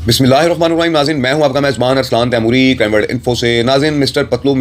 बिस्मिल्लाहिर्रहमानिर्रहीम। नाज़रीन, मैं हूं आपका मेज़बान Arsalan Taimuri, crime world info से। नाज़रीन, मिस्टर पतलू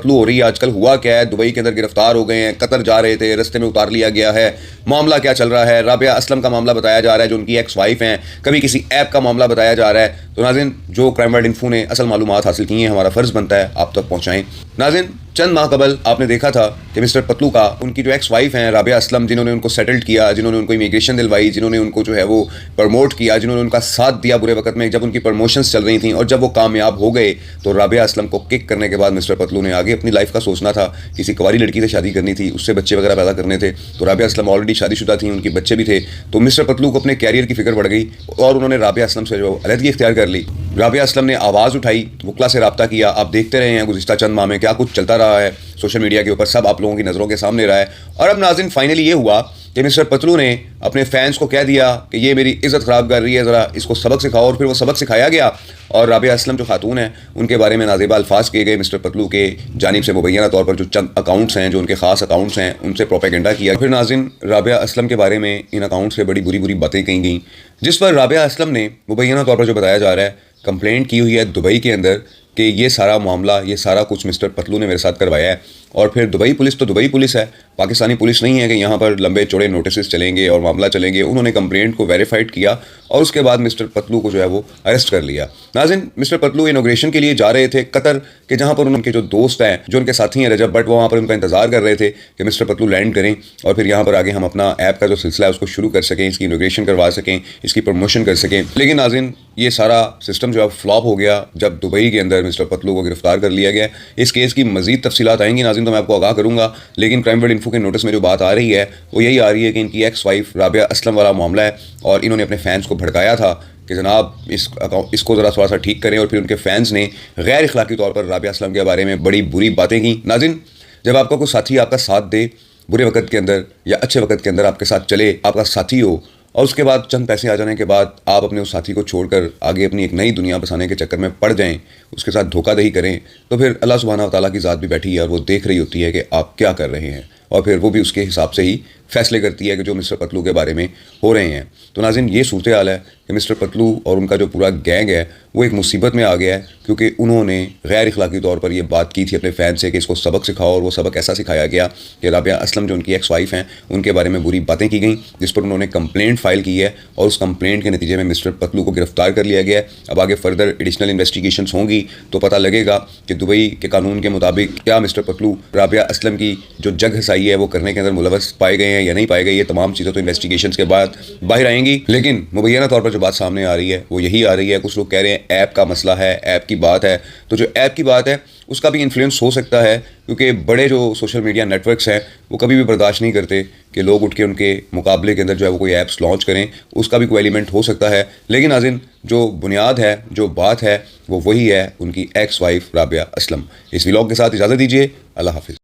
हो रही है आजकल। हुआ क्या है, दुबई के अंदर गिरफ्तार हो गए हैं, कतर जा रहे थे, रस्ते में उतार लिया गया है। मामला क्या चल रहा है? राबिया असलम का मामला बताया जा रहा है, जो उनकी एक्स वाइफ हैं। कभी किसी ऐप का मामला बताया जा रहा है। तो नाज़रीन, जो क्राइम वर्ल्ड इन्फो ने असल मालूमात हासिल की हैं, हमारा फ़र्ज़ बनता है आप तक पहुँचाएँ। नाज़रीन, चंद माह कबल आपने देखा था कि मिस्टर पतलू का उनकी जो एक्स वाइफ हैं राबिया असलम, जिन्होंने उनको सेटल्ड किया, जिन्होंने उनको इमिग्रेशन दिलवाई, जिन्होंने उनको जो है वो प्रमोट किया, जिन्होंने उनका साथ दिया बुरे वक्त में जब उनकी प्रमोशंस चल रही थी, और जब वो कामयाब हो गए तो राबिया असलम को किक करने के बाद मिस्टर पतलू ने आगे अपनी लाइफ का सोचना था। किसी कुंवारी लड़की से शादी करनी थी, उससे बच्चे वगैरह पैदा करने थे। तो राबिया असलम ऑलरेडी शादीशुदा थी, उनके बच्चे भी थे। तो मिस्टर पतलू को अपने कैरियर की फिक्र बढ़ गई और उन्होंने राबिया असलम से जो अलहदगी इख्तियार कर ली। राबिया असलम ने आवाज़ उठाई, वकला से रब्ता किया। आप देखते रहे हैं गुज़िश्ता चंद माह में क्या कुछ चलता रहा है सोशल मीडिया के ऊपर, सब आप लोगों की नज़रों के सामने रहा है। और अब नाज़रीन, फाइनली ये हुआ कि मिस्टर पतलू ने अपने फैंस को कह दिया कि ये मेरी इज़्ज़त ख़राब कर रही है, ज़रा इसको सबक सिखाओ। और फिर वो सबक सिखाया गया और राबिया असलम जो खातून हैं उनके बारे में नाज़ेबा अल्फाज किए गए। मिस्टर पतलू के जानिब से मुबैना तौर पर जो चंद अकाउंट्स हैं, जो उनके ख़ास अकाउंट्स हैं, उनसे प्रोपेगेंडा किया। फिर नाज़रीन, राबिया असलम के बारे में इन अकाउंट से बड़ी बुरी बुरी बातें कही गई, जिस पर राबिया असलम ने मुबैना तौर पर जो बताया जा रहा है कंप्लेंट की हुई है दुबई के अंदर कि ये सारा मामला, ये सारा कुछ मिस्टर पतलू ने मेरे साथ करवाया है। और फिर दुबई पुलिस तो दुबई पुलिस है, पाकिस्तानी पुलिस नहीं है कि यहाँ पर लंबे चौड़े नोटिस चलेंगे और मामला चलेंगे। उन्होंने कंप्लेंट को वेरीफाइड किया और उसके बाद मिस्टर पतलू को जो है वो अरेस्ट कर लिया। नाज़रीन, मिस्टर पतलू इनॉग्रेशन के लिए जा रहे थे कतर के, जहाँ पर उनके जो दोस्त हैं, जो उनके साथी हैं रजब भट्ट, वहाँ पर उनका इंतजार कर रहे थे कि मिस्टर पतलू लैंड करें और फिर यहाँ पर आगे हम अपना ऐप का जो सिलसिला है उसको शुरू कर सकें, इसकी इनॉग्रेशन करवा सकें, इसकी प्रमोशन कर सकें। लेकिन नाज़रीन, ये सारा सिस्टम जो है फ्लॉप हो गया जब दुबई के अंदर मिस्टर पतलू को गिरफ्तार कर लिया गया। इस केस की मज़ीद तफसीलात आएंगी नाज़रीन, तो मैं आपको आगाह करूँगा। लेकिन क्राइम वर्ल्ड इन्फो के नोटिस में जो बात आ रही है वो यही आ रही है कि इनकी एक्स वाइफ राबिया असलम वाला मामला है और इन्होंने अपने फैंस को भड़काया था कि जनाब इसको ज़रा थोड़ा सा ठीक करें। और फिर उनके फैंस ने गैर इखलाकी तौर पर राबिया असलम के बारे में बड़ी बुरी बातें की। नाज़रीन, जब आपका कोई साथी आपका साथ दे बुरे वक्त के अंदर या अच्छे वक्त के अंदर, आपके साथ चले, आपका साथी हो, और उसके बाद चंद पैसे आ जाने के बाद आप अपने उस साथी को छोड़कर आगे अपनी एक नई दुनिया बसाने के चक्कर में पड़ जाएं, उसके साथ धोखाधही करें, तो फिर अल्लाह सुब्हानहू व तआला की ज़ात भी बैठी है और वो देख रही होती है कि आप क्या कर रहे हैं, और फिर वो भी उसके हिसाब से ही फैसले करती है कि जो मिस्टर पतलू के बारे में हो रहे हैं। तो नाज़रीन, ये सूरत हाल है कि मिस्टर पतलू और उनका जो पूरा गैंग है वो एक मुसीबत में आ गया है, क्योंकि उन्होंने गैर इखलाकी तौर पर ये बात की थी अपने फ़ैन से कि इसको सबक सिखाओ। और वो सबक ऐसा सिखाया गया कि राबिया असलम जो उनकी एक्स वाइफ हैं उनके बारे में बुरी बातें की गई, जिस पर उन्होंने कंप्लेंट फ़ाइल की है और उस कंप्लेंट के नतीजे में मिस्टर पतलू को गिरफ्तार कर लिया गया है। अब आगे फर्दर एडिशनल इन्वेस्टिगेशंस होंगी तो पता लगेगा कि दुबई के कानून के मुताबिक क्या मिस्टर पतलू राबिया असलम की जो जग हसाई है वो करने के अंदर मुलव्वस पाए गए हैं या नहीं पाए गए। ये तमाम चीज़ें तो इन्वेस्टिगेशंस के बाद बाहर आएंगी। लेकिन मुबैना तौर पर जो बात सामने आ रही है वो यही आ रही है। कुछ लोग कह रहे हैं ऐप का मसला है, ऐप की बात है। तो जो ऐप की बात है उसका भी इन्फ्लुएंस हो सकता है, क्योंकि बड़े जो सोशल मीडिया नेटवर्क्स हैं वो कभी भी बर्दाश्त नहीं करते कि लोग उठ के उनके मुकाबले के अंदर जो है वो कोई ऐप्स लॉन्च करें। उसका भी कोई एलिमेंट हो सकता है। लेकिन नाज़रीन, जो बुनियाद है, जो बात है, वो वही है उनकी एक्स वाइफ राबिया असलम। इस व्लॉग के साथ इजाज़त दीजिए। अल्लाह हाफिज़।